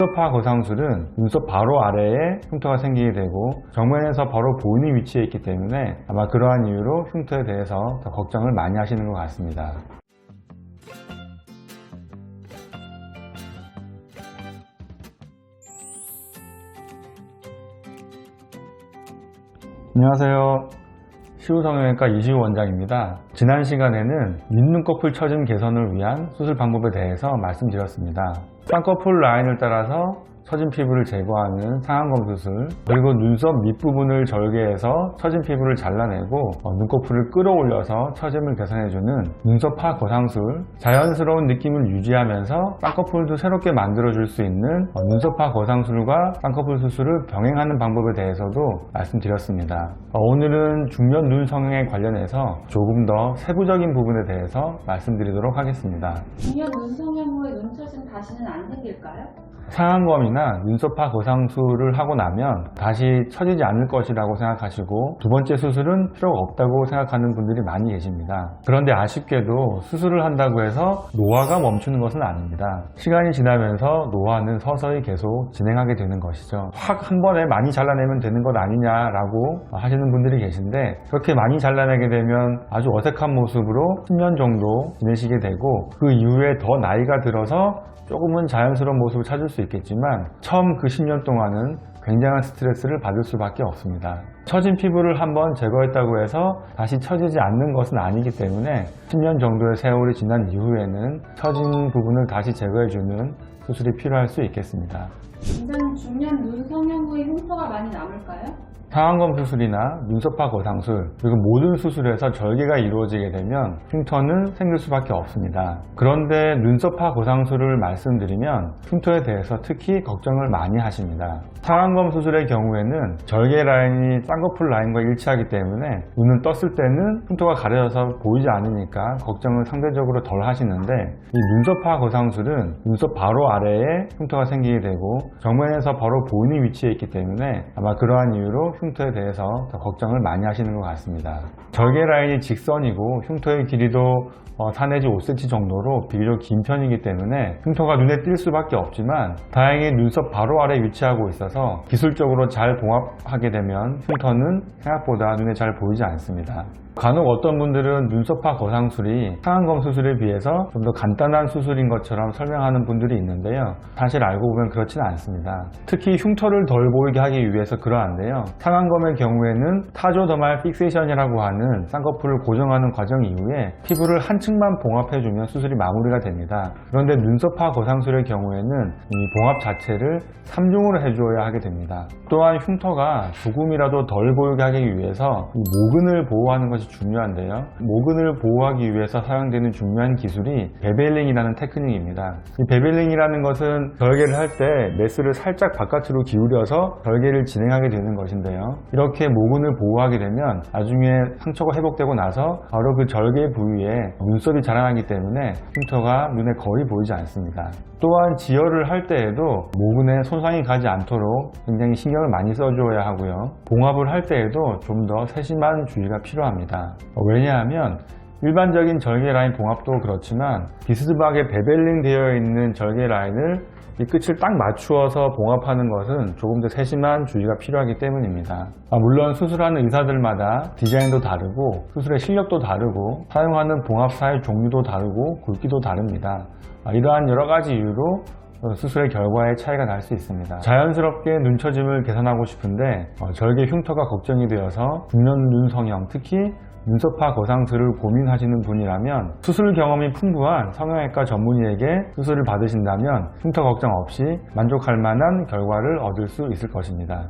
눈썹파 거상술은 눈썹 바로 아래에 흉터가 생기게 되고 정면에서 바로 보이는 위치에 있기 때문에 아마 그러한 이유로 흉터에 대해서 더 걱정을 많이 하시는 것 같습니다. 안녕하세요. 시우성형외과 이시우 원장입니다. 지난 시간에는 윗눈꺼풀 처짐 개선을 위한 수술 방법에 대해서 말씀드렸습니다. 쌍꺼풀 라인을 따라서 처진 피부를 제거하는 상안검 수술, 그리고 눈썹 밑부분을 절개해서 처진 피부를 잘라내고 눈꺼풀을 끌어올려서 처짐을 개선해주는 눈썹파 거상술, 자연스러운 느낌을 유지하면서 쌍꺼풀도 새롭게 만들어줄 수 있는 눈썹파 거상술과 쌍꺼풀 수술을 병행하는 방법에 대해서도 말씀드렸습니다. 오늘은 중년 눈 성형에 관련해서 조금 더 세부적인 부분에 대해서 말씀드리도록 하겠습니다. 중년 눈 성형 후에 눈 처짐 다시는 안 생길까요? 상안검이나 눈썹파 거상술을 하고 나면 다시 처지지 않을 것이라고 생각하시고 두 번째 수술은 필요가 없다고 생각하는 분들이 많이 계십니다. 그런데 아쉽게도 수술을 한다고 해서 노화가 멈추는 것은 아닙니다. 시간이 지나면서 노화는 서서히 계속 진행하게 되는 것이죠. 확 한 번에 많이 잘라내면 되는 것 아니냐라고 하시는 분들이 계신데, 그렇게 많이 잘라내게 되면 아주 어색한 모습으로 10년 정도 지내시게 되고 그 이후에 더 나이가 들어서 조금은 자연스러운 모습을 찾을 수 있겠지만 처음 그 10년 동안은 굉장한 스트레스를 받을 수밖에 없습니다. 처진 피부를 한번 제거했다고 해서 다시 처지지 않는 것은 아니기 때문에 10년 정도의 세월이 지난 이후에는 처진 부분을 다시 제거해주는 수술이 필요할 수 있겠습니다. 원장님, 중년 눈 성형 후에 흉터가 많이 남을까요? 상안검 수술이나 눈썹파 거상술, 그리고 모든 수술에서 절개가 이루어지게 되면 흉터는 생길 수밖에 없습니다. 그런데 눈썹파 거상술을 말씀드리면 흉터에 대해서 특히 걱정을 많이 하십니다. 상안검 수술의 경우에는 절개 라인이 쌍꺼풀 라인과 일치하기 때문에 눈을 떴을 때는 흉터가 가려져서 보이지 않으니까 걱정을 상대적으로 덜 하시는데, 이 눈썹파 거상술은 눈썹 바로 아래에 흉터가 생기게 되고 정면에서 바로 보이는 위치에 있기 때문에 아마 그러한 이유로 흉터에 대해서 더 걱정을 많이 하시는 것 같습니다. 절개 라인이 직선이고 흉터의 길이도 4 내지 5cm 정도로 비교적 긴 편이기 때문에 흉터가 눈에 띌 수밖에 없지만 다행히 눈썹 바로 아래 위치하고 있어서 기술적으로 잘 봉합하게 되면 흉터는 생각보다 눈에 잘 보이지 않습니다. 간혹 어떤 분들은 눈썹파 거상술이 상안검 수술에 비해서 좀 더 간단한 수술인 것처럼 설명하는 분들이 있는데요. 사실 알고 보면 그렇지는 않습니다. 특히 흉터를 덜 보이게 하기 위해서 그러한데요. 상안검의 경우에는 타조더말 픽세이션이라고 하는 쌍꺼풀을 고정하는 과정 이후에 피부를 한 층만 봉합해주면 수술이 마무리가 됩니다. 그런데 눈썹파 거상술의 경우에는 이 봉합 자체를 3중으로 해줘야 하게 됩니다. 또한 흉터가 조금이라도 덜 보이게 하기 위해서 이 모근을 보호하는 것이 중요한데요. 모근을 보호하기 위해서 사용되는 중요한 기술이 베벨링이라는 테크닉입니다. 이 베벨링이라는 것은 절개를 할 때 메스를 살짝 바깥으로 기울여서 절개를 진행하게 되는 것인데요. 이렇게 모근을 보호하게 되면 나중에 상처가 회복되고 나서 바로 그 절개 부위에 눈썹이 자라나기 때문에 흉터가 눈에 거의 보이지 않습니다. 또한 지혈을 할 때에도 모근에 손상이 가지 않도록 굉장히 신경을 많이 써줘야 하고요. 봉합을 할 때에도 좀 더 세심한 주의가 필요합니다. 왜냐하면 일반적인 절개 라인 봉합도 그렇지만 비스듬하게 베벨링 되어 있는 절개 라인을 이 끝을 딱 맞추어서 봉합하는 것은 조금 더 세심한 주의가 필요하기 때문입니다. 물론 수술하는 의사들마다 디자인도 다르고 수술의 실력도 다르고 사용하는 봉합사의 종류도 다르고 굵기도 다릅니다. 이러한 여러 가지 이유로 수술의 결과에 차이가 날 수 있습니다. 자연스럽게 눈 처짐을 개선하고 싶은데 절개 흉터가 걱정이 되어서 중년 눈 성형, 특히 눈썹파 거상술을 고민하시는 분이라면 수술 경험이 풍부한 성형외과 전문의에게 수술을 받으신다면 흉터 걱정 없이 만족할 만한 결과를 얻을 수 있을 것입니다.